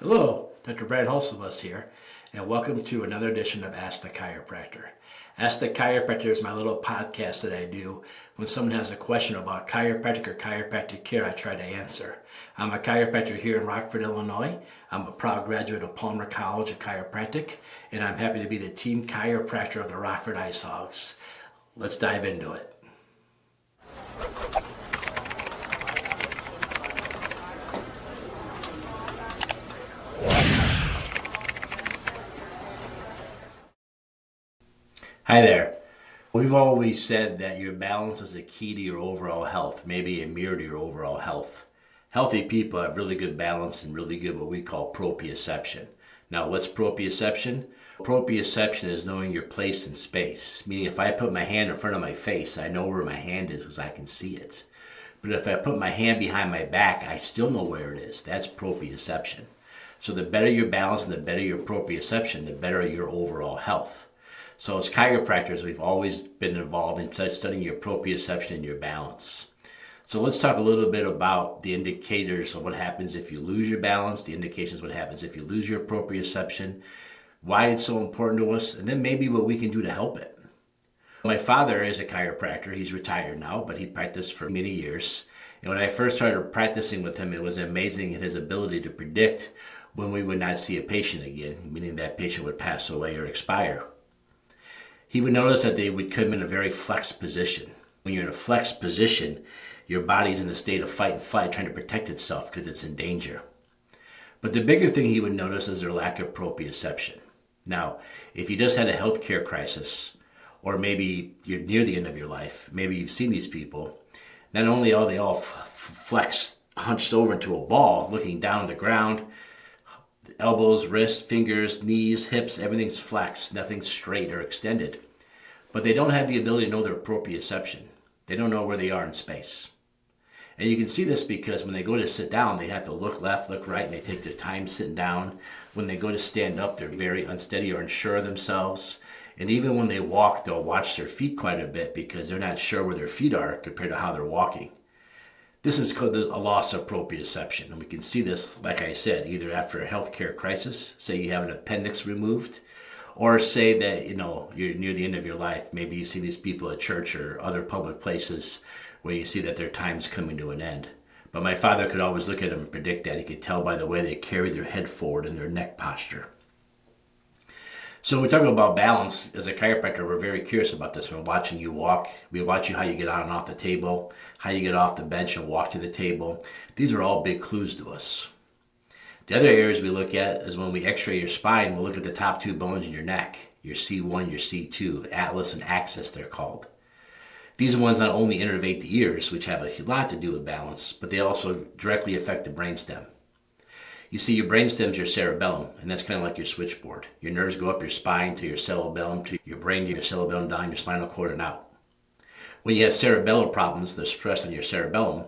Hello, Dr. Brant Hulsebus here, and welcome to another edition of Ask the Chiropractor. Ask the Chiropractor is my little podcast that I do when someone has a question about chiropractic or chiropractic care. I try to answer. I'm a chiropractor here in Rockford, Illinois. I'm a proud graduate of Palmer College of Chiropractic, and I'm happy to be the team chiropractor of the Rockford Ice Hogs. Let's dive into it. Hi there. We've always said that your balance is a key to your overall health, maybe a mirror to your overall health. Healthy people have really good balance and really good what we call proprioception. Now, what's proprioception? Proprioception is knowing your place in space, meaning if I put my hand in front of my face, I know where my hand is because I can see it. But if I put my hand behind my back, I still know where it is. That's proprioception. So the better your balance and the better your proprioception, the better your overall health. So as chiropractors, we've always been involved in studying your proprioception and your balance. So let's talk a little bit about the indicators of what happens if you lose your balance, the indications of what happens if you lose your proprioception, why it's so important to us, and then maybe what we can do to help it. My father is a chiropractor. He's retired now, but he practiced for many years. And when I first started practicing with him, it was amazing in his ability to predict when we would not see a patient again, meaning that patient would pass away or expire. He would notice that they would come in a very flexed position. When you're in a flexed position, your body's in a state of fight and flight trying to protect itself because it's in danger. But the bigger thing he would notice is their lack of proprioception. Now, if you just had a healthcare crisis, or maybe you're near the end of your life, maybe you've seen these people, not only are they all flexed, hunched over into a ball, looking down at the ground, elbows, wrists, fingers, knees, hips, everything's flexed, nothing's straight or extended. But they don't have the ability to know their proprioception. They don't know where they are in space. And you can see this because when they go to sit down, they have to look left, look right, and they take their time sitting down. When they go to stand up, they're very unsteady or unsure of themselves. And even when they walk, they'll watch their feet quite a bit because they're not sure where their feet are compared to how they're walking. This is called a loss of proprioception, and we can see this, like I said, either after a healthcare crisis, say you have an appendix removed, or say that you're near the end of your life. Maybe you see these people at church or other public places where you see that their time's coming to an end. But my father could always look at them and predict that. He could tell by the way they carry their head forward and their neck posture. So when we talk about balance, as a chiropractor, we're very curious about this. We're watching you walk. We watch you how you get on and off the table, how you get off the bench and walk to the table. These are all big clues to us. The other areas we look at is when we x-ray your spine, we'll look at the top two bones in your neck, your C1, your C2, atlas and axis they're called. These ones not only innervate the ears, which have a lot to do with balance, but they also directly affect the brainstem. You see, your brainstem's your cerebellum, and that's kind of like your switchboard. Your nerves go up your spine to your cerebellum, to your brain, to your cerebellum, down your spinal cord, and out. When you have cerebellar problems, the stress on your cerebellum,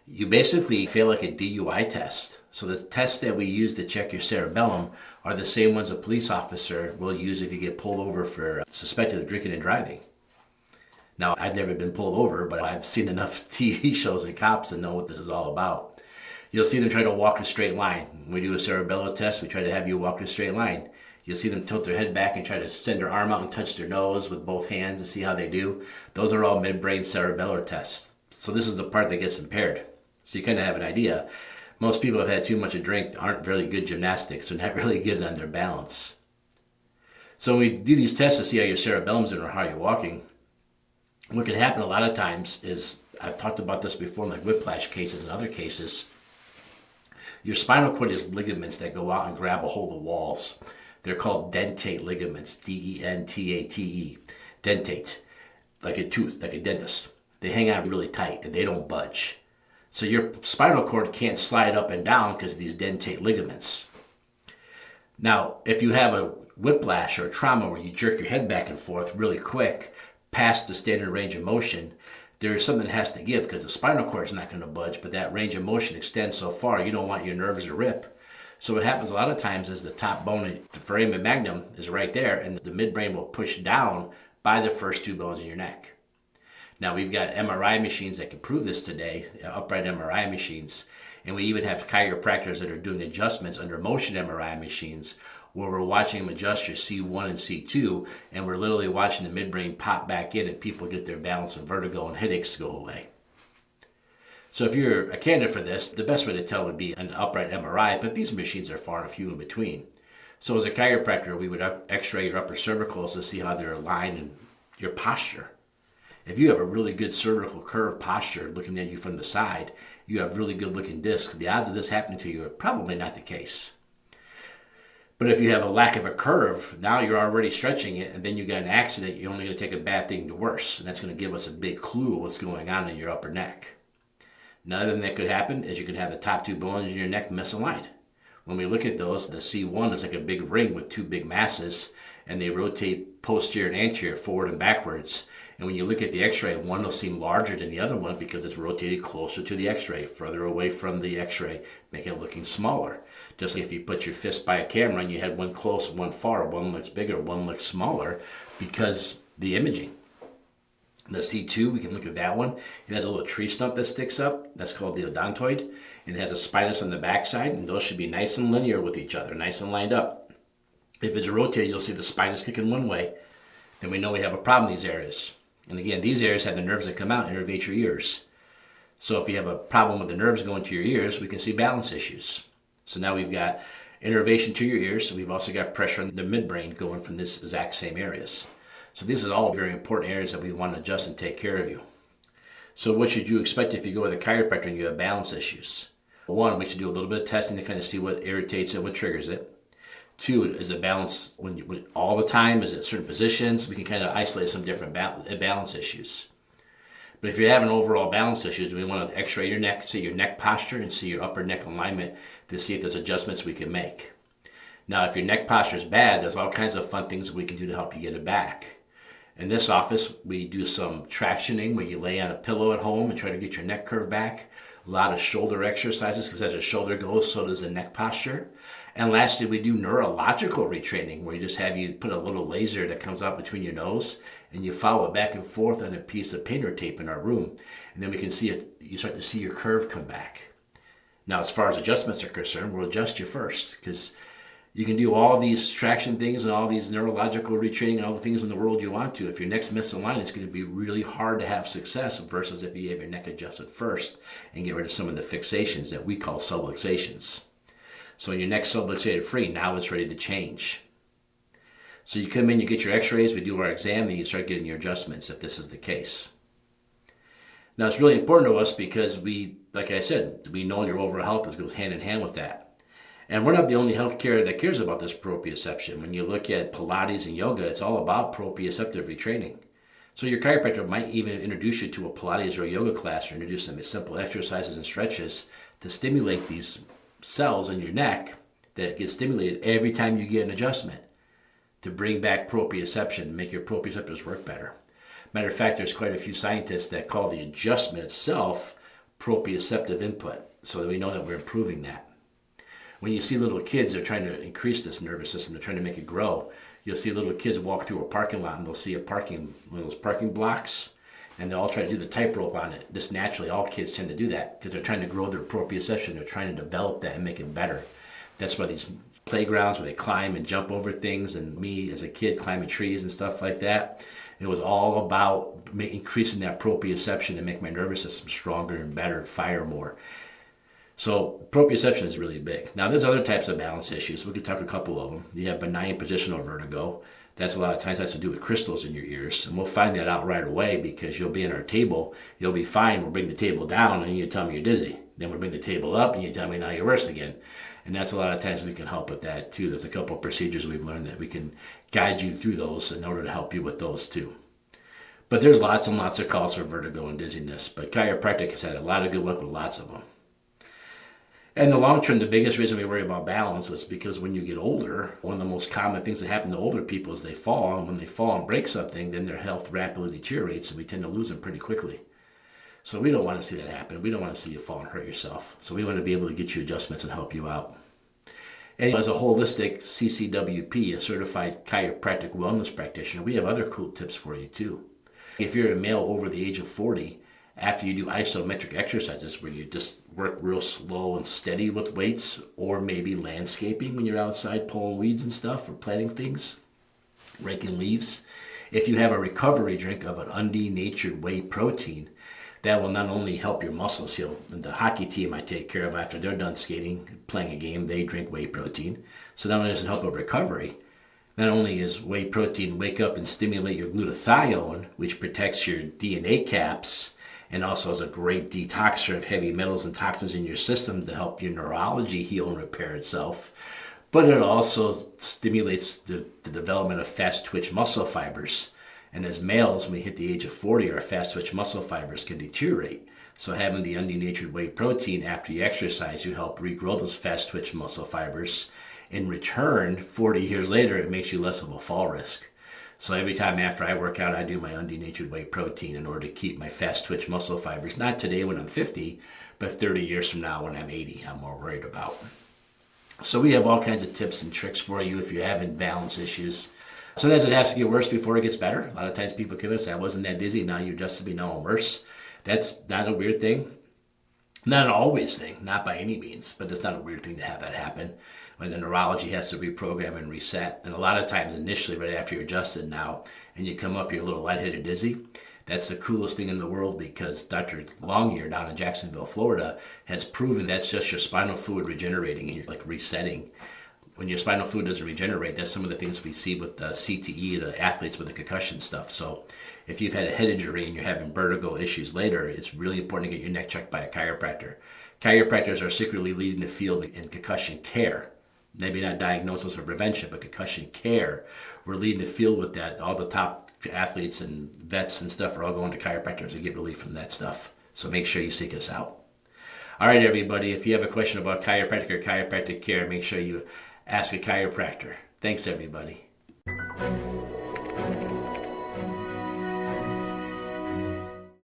you basically feel like a DUI test. So the tests that we use to check your cerebellum are the same ones a police officer will use if you get pulled over for suspected drinking and driving. Now, I've never been pulled over, but I've seen enough TV shows and cops to know what this is all about. You'll see them try to walk a straight line. When we do a cerebellar test, we try to have you walk a straight line. You'll see them tilt their head back and try to send their arm out and touch their nose with both hands and see how they do. Those are all midbrain cerebellar tests. So this is the part that gets impaired. So you kind of have an idea. Most people have had too much to drink, aren't really good gymnastics, they're not really good on their balance. So when we do these tests to see how your cerebellum's doing or how you're walking, what can happen a lot of times is, I've talked about this before in like whiplash cases and other cases, your spinal cord has ligaments that go out and grab a hold of walls. They're called dentate ligaments, D-E-N-T-A-T-E, dentate, like a tooth, like a dentist. They hang out really tight and they don't budge. So your spinal cord can't slide up and down because of these dentate ligaments. Now, if you have a whiplash or a trauma where you jerk your head back and forth really quick, past the standard range of motion, there's something that has to give because the spinal cord is not going to budge, but that range of motion extends so far, you don't want your nerves to rip. So what happens a lot of times is the top bone, the foramen magnum, is right there, and the midbrain will push down by the first two bones in your neck. Now, we've got MRI machines that can prove this today, upright MRI machines, And we even have chiropractors that are doing adjustments under motion MRI machines where we're watching them adjust your C1 and C2, and we're literally watching the midbrain pop back in and people get their balance and vertigo and headaches go away. So if you're a candidate for this, the best way to tell would be an upright MRI, but these machines are far and few in between. So as a chiropractor, we would x-ray your upper cervicals to see how they're aligned and your posture. If you have a really good cervical curve posture looking at you from the side, you have really good looking discs, the odds of this happening to you are probably not the case. But if you have a lack of a curve, now you're already stretching it, and then you got an accident, you're only going to take a bad thing to worse. And that's going to give us a big clue of what's going on in your upper neck. Another thing that could happen is you could have the top two bones in your neck misaligned. When we look at those, the C1 is like a big ring with two big masses, and they rotate posterior and anterior, forward and backwards. And when you look at the x-ray, one will seem larger than the other one because it's rotated closer to the x-ray, further away from the x-ray, making it looking smaller. Just like if you put your fist by a camera and you had one close, one far, one looks bigger, one looks smaller because the imaging. The C2, we can look at that one. It has a little tree stump that sticks up. That's called the odontoid. And it has a spinous on the backside, and those should be nice and linear with each other, nice and lined up. If it's rotated, you'll see the spinous kicking one way. Then we know we have a problem in these areas. And again, these areas have the nerves that come out and innervate your ears. So if you have a problem with the nerves going to your ears, we can see balance issues. So now we've got innervation to your ears. So we've also got pressure on the midbrain going from this exact same areas. So these are all very important areas that we want to adjust and take care of you. So what should you expect if you go with a chiropractor and you have balance issues? One, we should do a little bit of testing to kind of see what irritates it, what triggers it. Two, is it balance when all the time? Is it certain positions? We can kind of isolate some different balance issues. But if you're having overall balance issues, we want to x-ray your neck, see your neck posture, and see your upper neck alignment to see if there's adjustments we can make. Now, if your neck posture is bad, there's all kinds of fun things we can do to help you get it back. In this office, we do some tractioning where you lay on a pillow at home and try to get your neck curve back. A lot of shoulder exercises because as your shoulder goes, so does the neck posture. And lastly, we do neurological retraining where you just have you put a little laser that comes out between your nose and you follow it back and forth on a piece of painter tape in our room. And then we can see it, you start to see your curve come back. Now, as far as adjustments are concerned, we'll adjust you first because you can do all these traction things and all these neurological retraining and all the things in the world you want to. If your neck's misaligned, it's going to be really hard to have success versus if you have your neck adjusted first and get rid of some of the fixations that we call subluxations. So when your neck's subluxated free, now it's ready to change. So you come in, you get your x-rays, we do our exam, then you start getting your adjustments if this is the case. Now it's really important to us because we, like I said, we know your overall health goes hand in hand with that. And we're not the only healthcare that cares about this proprioception. When you look at Pilates and yoga, it's all about proprioceptive retraining. So your chiropractor might even introduce you to a Pilates or a yoga class or introduce some simple exercises and stretches to stimulate these cells in your neck that get stimulated every time you get an adjustment to bring back proprioception and make your proprioceptors work better. Matter of fact, there's quite a few scientists that call the adjustment itself proprioceptive input, so that we know that we're improving that. When you see little kids, they're trying to increase this nervous system, they're trying to make it grow. You'll see little kids walk through a parking lot and they'll see one of those parking blocks, and they'll all try to do the tightrope on it. Just naturally, all kids tend to do that because they're trying to grow their proprioception. They're trying to develop that and make it better. That's why these playgrounds where they climb and jump over things, and me as a kid climbing trees and stuff like that, it was all about increasing that proprioception and make my nervous system stronger and better and fire more. So proprioception is really big. Now there's other types of balance issues. We could talk a couple of them. You have benign positional vertigo. That's a lot of times has to do with crystals in your ears. And we'll find that out right away because you'll be in our table, you'll be fine, we'll bring the table down and you tell me you're dizzy. Then we'll bring the table up and you tell me now you're worse again. And that's a lot of times we can help with that too. There's a couple of procedures we've learned that we can guide you through those in order to help you with those too. But there's lots and lots of calls for vertigo and dizziness. But chiropractic has had a lot of good luck with lots of them. And in the long term, the biggest reason we worry about balance is because when you get older, one of the most common things that happen to older people is they fall. And when they fall and break something, then their health rapidly deteriorates and we tend to lose them pretty quickly. So we don't want to see that happen. We don't want to see you fall and hurt yourself. So we want to be able to get you adjustments and help you out. And as a holistic CCWP, a certified chiropractic wellness practitioner, we have other cool tips for you too. If you're a male over the age of 40 after you do isometric exercises where you just work real slow and steady with weights, or maybe landscaping when you're outside pulling weeds and stuff or planting things, raking leaves. If you have a recovery drink of an undenatured whey protein, that will not only help your muscles heal. And the hockey team I take care of after they're done skating, playing a game, they drink whey protein. So not only does it help with recovery, not only is whey protein wake up and stimulate your glutathione, which protects your DNA caps, and also is a great detoxer of heavy metals and toxins in your system to help your neurology heal and repair itself. But it also stimulates the development of fast twitch muscle fibers. And as males, when we hit the age of 40, our fast twitch muscle fibers can deteriorate. So having the undenatured whey protein after you exercise, you help regrow those fast twitch muscle fibers. In return, 40 years later, it makes you less of a fall risk. So every time after I work out, I do my undenatured whey protein in order to keep my fast twitch muscle fibers, not today when I'm 50, but 30 years from now when I'm 80, I'm more worried about. So we have all kinds of tips and tricks for you if you have imbalance issues. Sometimes it has to get worse before it gets better. A lot of times people come in and say, I wasn't that dizzy, now you adjusted me, now I'm worse. That's not a weird thing. Not an always thing, not by any means, but it's not a weird thing to have that happen. When the neurology has to reprogram and reset. And a lot of times initially, right after you're adjusted now, and you come up, you're a little lightheaded, dizzy. That's the coolest thing in the world because Dr. Longyear down in Jacksonville, Florida, has proven that's just your spinal fluid regenerating and you're like resetting. When your spinal fluid doesn't regenerate, that's some of the things we see with the CTE, the athletes with the concussion stuff. So if you've had a head injury and you're having vertigo issues later, it's really important to get your neck checked by a chiropractor. Chiropractors are secretly leading the field in concussion care. Maybe not diagnosis or prevention, but concussion care. We're leading the field with that. All the top athletes and vets and stuff are all going to chiropractors to get relief from that stuff. So make sure you seek us out. All right, everybody, if you have a question about chiropractic or chiropractic care, make sure you ask a chiropractor. Thanks, everybody.